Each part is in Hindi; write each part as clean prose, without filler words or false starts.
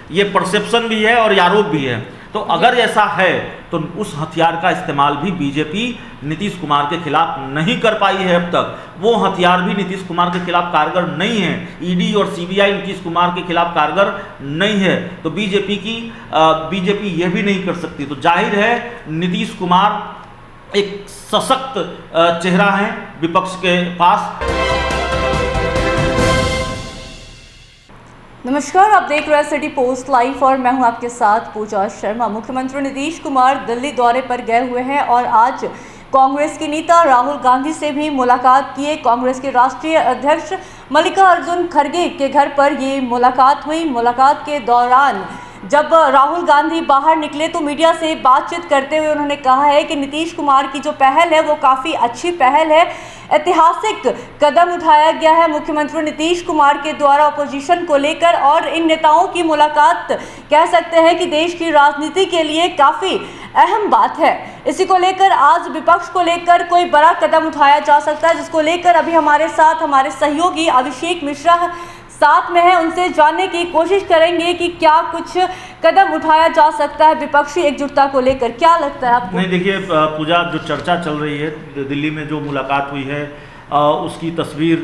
ये परसेप्शन भी है और आरोप भी है। तो अगर ऐसा है तो उस हथियार का इस्तेमाल भी बीजेपी नीतीश कुमार के खिलाफ नहीं कर पाई है अब तक। वो हथियार भी नीतीश कुमार के खिलाफ कारगर नहीं है। ईडी और सीबीआई नीतीश कुमार के खिलाफ कारगर नहीं है, तो बीजेपी ये भी नहीं कर सकती। तो जाहिर है नीतीश कुमार एक सशक्त चेहरा है विपक्ष के पास। नमस्कार, आप देख रहे हैं सिटी पोस्ट लाइव और मैं हूं आपके साथ पूजा शर्मा। मुख्यमंत्री नीतीश कुमार दिल्ली दौरे पर गए हुए हैं और आज कांग्रेस के नेता राहुल गांधी से भी मुलाकात की है। कांग्रेस के राष्ट्रीय अध्यक्ष मल्लिकार्जुन खड़गे के घर पर ये मुलाकात हुई। मुलाकात के दौरान जब राहुल गांधी बाहर निकले तो मीडिया से बातचीत करते हुए उन्होंने कहा है कि नीतीश कुमार की जो पहल है वो काफ़ी अच्छी पहल है, ऐतिहासिक कदम उठाया गया है मुख्यमंत्री नीतीश कुमार के द्वारा अपोजिशन को लेकर, और इन नेताओं की मुलाकात कह सकते हैं कि देश की राजनीति के लिए काफ़ी अहम बात है। इसी को लेकर आज विपक्ष को लेकर कोई बड़ा कदम उठाया जा सकता है, जिसको लेकर अभी हमारे साथ हमारे सहयोगी अभिषेक मिश्रा साथ में है। उनसे जानने की कोशिश करेंगे कि क्या कुछ कदम उठाया जा सकता है विपक्षी एकजुटता को लेकर। क्या लगता है आपको? नहीं, देखिए पूजा, जो चर्चा चल रही है दिल्ली में जो मुलाकात हुई है उसकी तस्वीर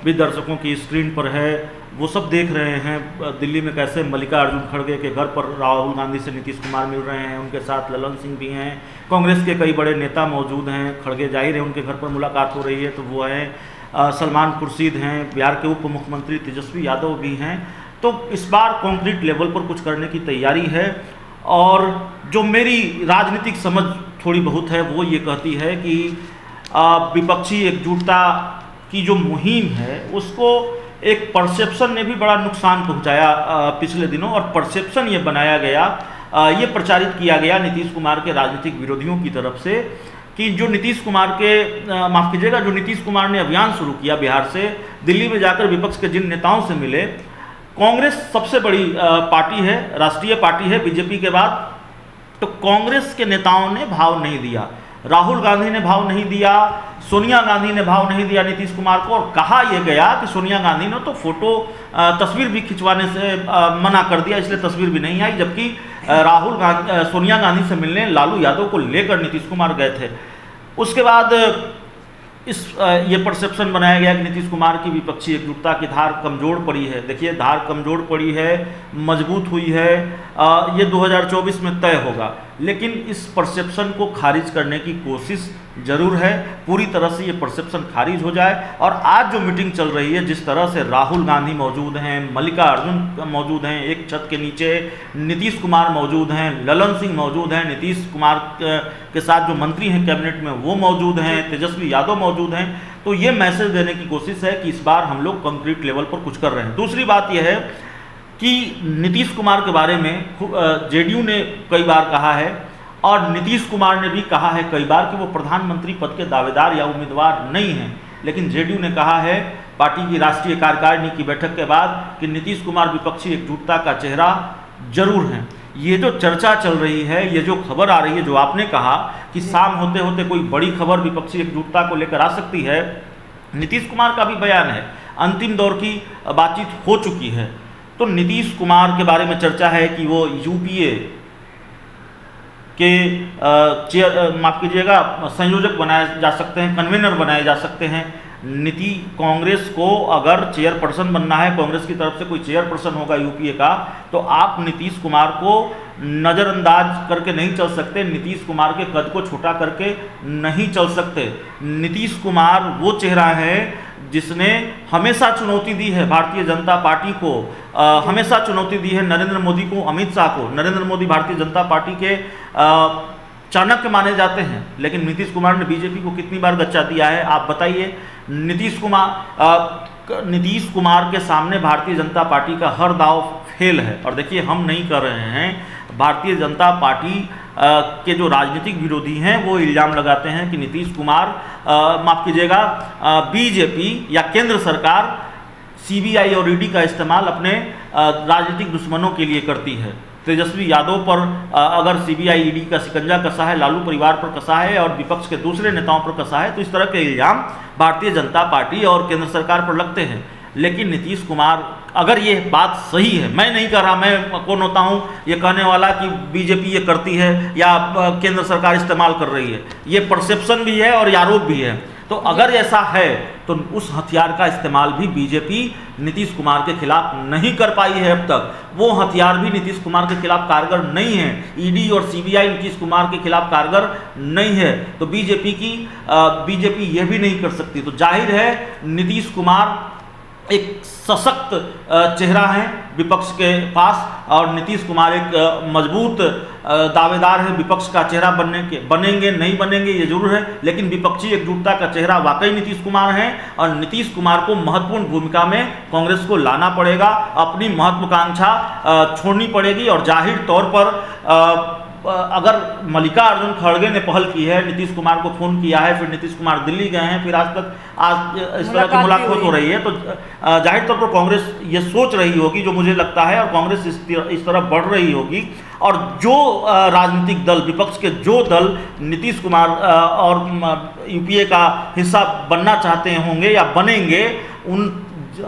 भी दर्शकों की स्क्रीन पर है, वो सब देख रहे हैं दिल्ली में कैसे मल्लिकार्जुन खड़गे के घर पर राहुल गांधी से नीतीश कुमार मिल रहे हैं। उनके साथ ललन सिंह भी हैं, कांग्रेस के कई बड़े नेता मौजूद हैं। खड़गे जाहिर है उनके घर पर मुलाकात हो रही है, तो वो हैं सलमान खुर्शीद हैं, बिहार के उप मुख्यमंत्री तेजस्वी यादव भी हैं। तो इस बार कॉन्क्रीट लेवल पर कुछ करने की तैयारी है, और जो मेरी राजनीतिक समझ थोड़ी बहुत है वो ये कहती है कि विपक्षी एकजुटता की जो मुहिम है उसको एक परसेप्शन ने भी बड़ा नुकसान पहुंचाया पिछले दिनों, और परसेप्शन ये बनाया गया, ये प्रचारित किया गया नीतीश कुमार के राजनीतिक विरोधियों की तरफ से कि जो नीतीश कुमार के माफ़ कीजिएगा, जो नीतीश कुमार ने अभियान शुरू किया बिहार से, दिल्ली में जाकर विपक्ष के जिन नेताओं से मिले, कांग्रेस सबसे बड़ी पार्टी है, राष्ट्रीय पार्टी है बीजेपी के बाद, तो कांग्रेस के नेताओं ने भाव नहीं दिया। राहुल गांधी ने भाव नहीं दिया, सोनिया गांधी ने भाव नहीं दिया नीतीश कुमार को, और कहा यह गया कि सोनिया गांधी ने तो फोटो तस्वीर भी खिंचवाने से मना कर दिया, इसलिए तस्वीर भी नहीं आई। जबकि सोनिया गांधी से मिलने लालू यादव को लेकर नीतीश कुमार गए थे। उसके बाद ये परसेप्शन बनाया गया कि नीतीश कुमार की विपक्षी एकजुटता की धार कमज़ोर पड़ी है। देखिए, धार कमज़ोर पड़ी है, मजबूत हुई है, ये 2024 में तय होगा। लेकिन इस परसेप्शन को खारिज करने की कोशिश जरूर है, पूरी तरह से ये परसेप्शन खारिज हो जाए। और आज जो मीटिंग चल रही है, जिस तरह से राहुल गांधी मौजूद हैं, मल्लिकार्जुन मौजूद हैं, एक छत के नीचे नीतीश कुमार मौजूद हैं, ललन सिंह मौजूद हैं, नीतीश कुमार के साथ जो मंत्री हैं कैबिनेट में वो मौजूद हैं, तेजस्वी यादव मौजूद हैं, तो ये मैसेज देने की कोशिश है कि इस बार हम लोग कंक्रीट लेवल पर कुछ कर रहे हैं। दूसरी बात यह है कि नीतीश कुमार के बारे में जेडीयू ने कई बार कहा है, और नीतीश कुमार ने भी कहा है कई बार कि वो प्रधानमंत्री पद के दावेदार या उम्मीदवार नहीं हैं। लेकिन जेडीयू ने कहा है पार्टी की राष्ट्रीय कार्यकारिणी की बैठक के बाद कि नीतीश कुमार विपक्षी एकजुटता का चेहरा जरूर हैं। ये जो चर्चा चल रही है, ये जो खबर आ रही है, जो आपने कहा कि शाम होते होते कोई बड़ी खबर विपक्षी एकजुटता को लेकर आ सकती है, नीतीश कुमार का भी बयान है, अंतिम दौर की बातचीत हो चुकी है। तो नीतीश कुमार के बारे में चर्चा है कि वो यूपीए के माफ़ कीजिएगा संयोजक बनाए जा सकते हैं, कन्वीनर बनाए जा सकते हैं। कांग्रेस को अगर चेयरपर्सन बनना है, कांग्रेस की तरफ से कोई चेयरपर्सन होगा यूपीए का, तो आप नीतीश कुमार को नज़रअंदाज करके नहीं चल सकते, नीतीश कुमार के कद को छोटा करके नहीं चल सकते। नीतीश कुमार वो चेहरा है जिसने हमेशा चुनौती दी है भारतीय जनता पार्टी को, हमेशा चुनौती दी है नरेंद्र मोदी को, अमित शाह को। नरेंद्र मोदी भारतीय जनता पार्टी के चाणक्य माने जाते हैं, लेकिन नीतीश कुमार ने बीजेपी को कितनी बार गच्चा दिया है आप बताइए। नीतीश कुमार के सामने भारतीय जनता पार्टी का हर दाव फेल है। और देखिए, हम नहीं कर रहे हैं, भारतीय जनता पार्टी के जो राजनीतिक विरोधी हैं वो इल्ज़ाम लगाते हैं कि नीतीश कुमार माफ़ कीजिएगा बीजेपी या केंद्र सरकार सीबीआई और ईडी का इस्तेमाल अपने राजनीतिक दुश्मनों के लिए करती है। तेजस्वी यादव पर अगर सीबीआई ईडी का शिकंजा कसा है, लालू परिवार पर कसा है और विपक्ष के दूसरे नेताओं पर कसा है, तो इस तरह के इल्ज़ाम भारतीय जनता पार्टी और केंद्र सरकार पर लगते हैं। लेकिन नीतीश कुमार, अगर ये बात सही है, मैं नहीं कह रहा, मैं कौन होता हूँ ये कहने वाला कि बीजेपी ये करती है या केंद्र सरकार इस्तेमाल कर रही है, ये परसेप्शन भी है और आरोप भी है। तो अगर ऐसा है तो उस हथियार का इस्तेमाल भी बीजेपी नीतीश कुमार के खिलाफ नहीं कर पाई है अब तक। वो हथियार भी नीतीश कुमार के खिलाफ कारगर नहीं है। ईडी और सीबीआई नीतीश कुमार के खिलाफ कारगर नहीं है, तो बीजेपी ये भी नहीं कर सकती। तो जाहिर है नीतीश कुमार एक सशक्त चेहरा है विपक्ष के पास, और नीतीश कुमार एक मजबूत दावेदार है विपक्ष का चेहरा बनेंगे नहीं बनेंगे ये जरूर है, लेकिन विपक्षी एकजुटता का चेहरा वाकई नीतीश कुमार है। और नीतीश कुमार को महत्वपूर्ण भूमिका में कांग्रेस को लाना पड़ेगा, अपनी महत्वाकांक्षा छोड़नी पड़ेगी। और जाहिर तौर पर अगर मल्लिकार्जुन खड़गे ने पहल की है, नीतीश कुमार को फोन किया है, फिर नीतीश कुमार दिल्ली गए हैं, फिर आज इस तरह की मुलाकात हो रही है, तो जाहिर तौर पर कांग्रेस ये सोच रही होगी, जो मुझे लगता है, और कांग्रेस इस तरफ बढ़ रही होगी। और जो राजनीतिक दल, विपक्ष के जो दल नीतीश कुमार और यूपीए का हिस्सा बनना चाहते होंगे या बनेंगे, उन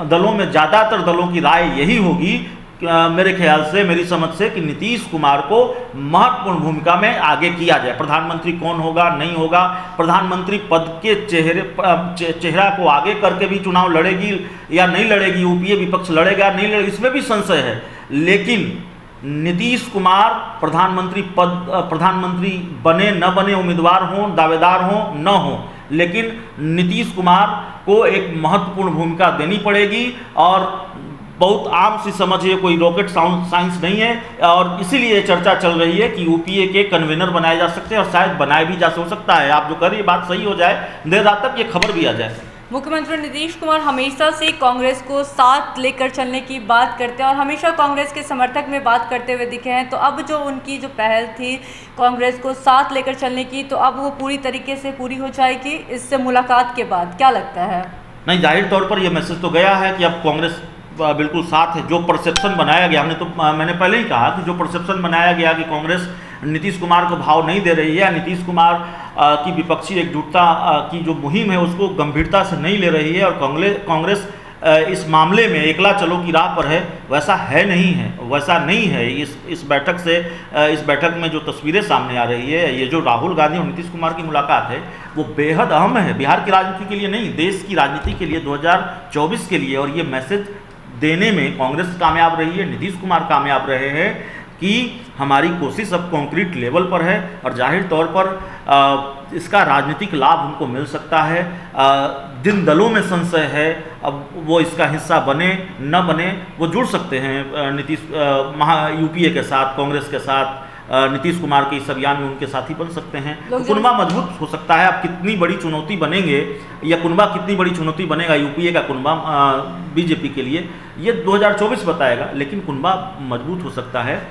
दलों में ज़्यादातर दलों की राय यही होगी, मेरे ख्याल से, मेरी समझ से, कि नीतीश कुमार को महत्वपूर्ण भूमिका में आगे किया जाए। प्रधानमंत्री कौन होगा नहीं होगा, प्रधानमंत्री पद के चेहरा को आगे करके भी चुनाव लड़ेगी या नहीं लड़ेगी, यूपीए विपक्ष लड़ेगा नहीं लड़ेगा, इसमें भी संशय है। लेकिन नीतीश कुमार प्रधानमंत्री बने न बने, उम्मीदवार हों, दावेदार हों न हों, लेकिन नीतीश कुमार को एक महत्वपूर्ण भूमिका देनी पड़ेगी। और बहुत आम सी समझ है, कोई रॉकेट साइंस नहीं है, और इसीलिए चर्चा चल रही है कि यूपीए के कन्वीनर बनाए जा सकते हैं, और शायद बनाए भी जा सकता है। आप जो कह रही है बात सही हो जाए, देर रात तक ये खबर भी आ जाए। मुख्यमंत्री नीतीश कुमार हमेशा से कांग्रेस को साथ लेकर चलने की बात करते हैं और हमेशा कांग्रेस के समर्थक में बात करते हुए दिखे हैं। तो अब जो उनकी जो पहल थी कांग्रेस को साथ लेकर चलने की, तो अब वो पूरी तरीके से पूरी हो जाएगी इससे मुलाकात के बाद, क्या लगता है? नहीं, जाहिर तौर पर यह मैसेज तो गया है कि अब कांग्रेस बिल्कुल साथ है। जो परसेप्शन बनाया गया, मैंने पहले ही कहा कि जो परसेप्शन बनाया गया कि कांग्रेस नीतीश कुमार को भाव नहीं दे रही है, नीतीश कुमार की विपक्षी एकजुटता की जो मुहिम है उसको गंभीरता से नहीं ले रही है, और कांग्रेस इस मामले में एकला चलो की राह पर है, वैसा नहीं है। इस बैठक में जो तस्वीरें सामने आ रही है, ये जो राहुल गांधी और नीतीश कुमार की मुलाकात है, वो बेहद अहम है, बिहार की राजनीति के लिए नहीं, देश की राजनीति के लिए, 2024 के लिए। और ये मैसेज देने में कांग्रेस कामयाब रही है, नीतीश कुमार कामयाब रहे हैं कि हमारी कोशिश अब कॉन्क्रीट लेवल पर है, और जाहिर तौर पर इसका राजनीतिक लाभ उनको मिल सकता है। जिन दलों में संशय है, अब वो इसका हिस्सा बने न बने, वो जुड़ सकते हैं यूपीए के साथ, कांग्रेस के साथ, नीतीश कुमार के इस अभियान में उनके साथी बन सकते हैं। कुनबा मजबूत हो सकता है। अब कितनी बड़ी चुनौती बनेंगे, या कुनबा कितनी बड़ी चुनौती बनेगा यूपीए का कुनबा बीजेपी के लिए, ये 2024 बताएगा, लेकिन कुनबा मजबूत हो सकता है।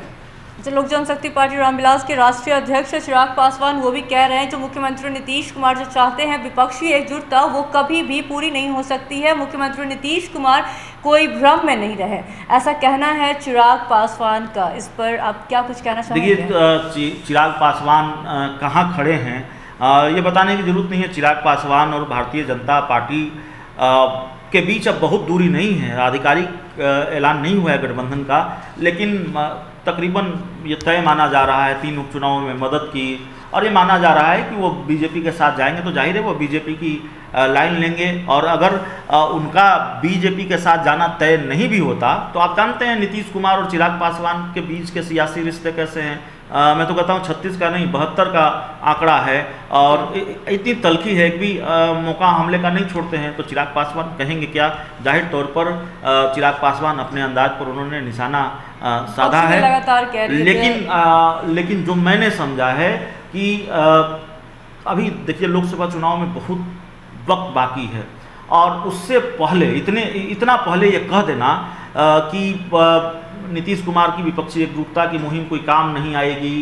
लोक जनशक्ति पार्टी रामविलास के राष्ट्रीय अध्यक्ष चिराग पासवान वो भी कह रहे हैं, जो मुख्यमंत्री नीतीश कुमार जो चाहते हैं विपक्षी एकजुटता, वो कभी भी पूरी नहीं हो सकती है। मुख्यमंत्री नीतीश कुमार कोई भ्रम में नहीं रहे, ऐसा कहना है चिराग पासवान का। इस पर आप क्या कुछ कहना चाहेंगे? देखिए, चिराग पासवान कहाँ खड़े हैं ये बताने की जरूरत नहीं है। चिराग पासवान और भारतीय जनता पार्टी के बीच अब बहुत दूरी नहीं है। आधिकारिक ऐलान नहीं हुआ है गठबंधन का, लेकिन तकरीबन ये तय माना जा रहा है 3 उपचुनावों में मदद की, और ये माना जा रहा है कि वो बीजेपी के साथ जाएंगे, तो जाहिर है वो बीजेपी की लाइन लेंगे। और अगर उनका बीजेपी के साथ जाना तय नहीं भी होता, तो आप जानते हैं नीतीश कुमार और चिराग पासवान के बीच के सियासी रिश्ते कैसे हैं। मैं तो कहता हूँ 36 का नहीं 72 का आंकड़ा है, और इतनी तलखी है कि भी मौका हमले का नहीं छोड़ते हैं। तो चिराग पासवान कहेंगे क्या? जाहिर तौर पर चिराग पासवान अपने अंदाज पर उन्होंने निशाना साधा है, लगातार कह रही है। लेकिन जो मैंने समझा है कि अभी देखिए लोकसभा चुनाव में बहुत वक्त बाकी है, और उससे पहले इतना पहले ये कह देना कि नीतीश कुमार की विपक्षी एकजुटता की मुहिम कोई काम नहीं आएगी,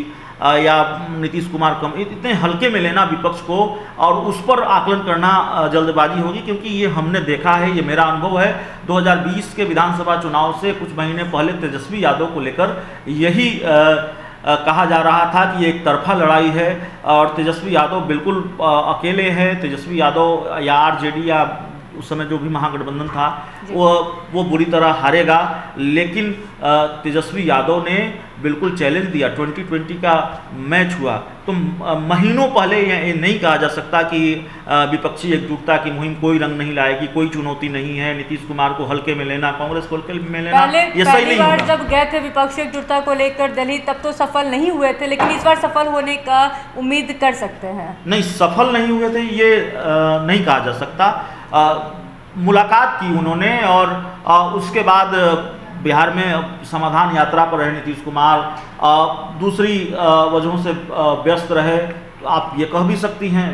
या नीतीश कुमार कम, इतने हल्के में लेना विपक्ष को और उस पर आकलन करना जल्दबाजी होगी। क्योंकि ये हमने देखा है, ये मेरा अनुभव है, 2020 के विधानसभा चुनाव से कुछ महीने पहले तेजस्वी यादव को लेकर यही कहा जा रहा था कि ये एक तरफा लड़ाई है, और तेजस्वी यादव बिल्कुल अकेले हैं। तेजस्वी यादव या आरजेडी या उस समय जो भी महागठबंधन था वो बुरी तरह हारेगा, लेकिन तेजस्वी यादव ने बिल्कुल चैलेंज दिया। 2020 का मैच हुआ तो महीनों पहले ये नहीं कहा जा सकता कि विपक्षी एकजुटता की मुहिम कोई रंग नहीं लाएगी, कोई चुनौती नहीं है, नीतीश कुमार को हल्के में लेना, कांग्रेस को हल्के में लेना, ये सही नहीं होगा। जब गए थे विपक्षी एकजुटता को लेकर दिल्ली, तब तो सफल नहीं हुए थे, लेकिन इस बार सफल होने का उम्मीद कर सकते हैं। नहीं, सफल नहीं हुए थे ये नहीं कहा जा सकता। मुलाकात की उन्होंने और उसके बाद बिहार में समाधान यात्रा पर रहे नीतीश कुमार, दूसरी वजहों से व्यस्त रहे। आप ये कह भी सकती हैं,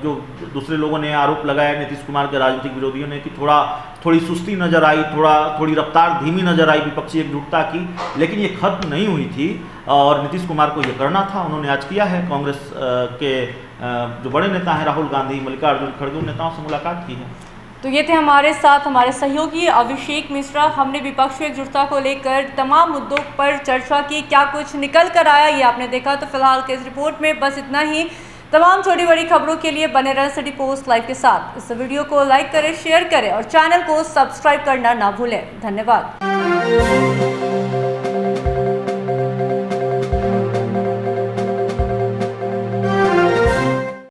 जो दूसरे लोगों ने आरोप लगाया नीतीश कुमार के राजनीतिक विरोधियों ने, कि थोड़ी सुस्ती नजर आई, थोड़ी रफ्तार धीमी नजर आई विपक्षी एकजुटता की, लेकिन ये खत्म नहीं हुई थी और नीतीश कुमार को ये करना था, उन्होंने आज किया है। कांग्रेस के जो बड़े नेता हैं राहुल गांधी, मल्लिकार्जुन खड़गे, उन नेताओं से मुलाकात की है। तो ये थे हमारे साथ हमारे सहयोगी अभिषेक मिश्रा। हमने विपक्षी एकजुटता को लेकर तमाम मुद्दों पर चर्चा की, क्या कुछ निकल कर आया ये आपने देखा। तो फिलहाल के इस रिपोर्ट में बस इतना ही। तमाम छोटी बड़ी खबरों के लिए बने रहें सिटी पोस्ट लाइव के साथ। इस वीडियो को लाइक करें, शेयर करें और चैनल को सब्सक्राइब करना ना भूलें। धन्यवाद।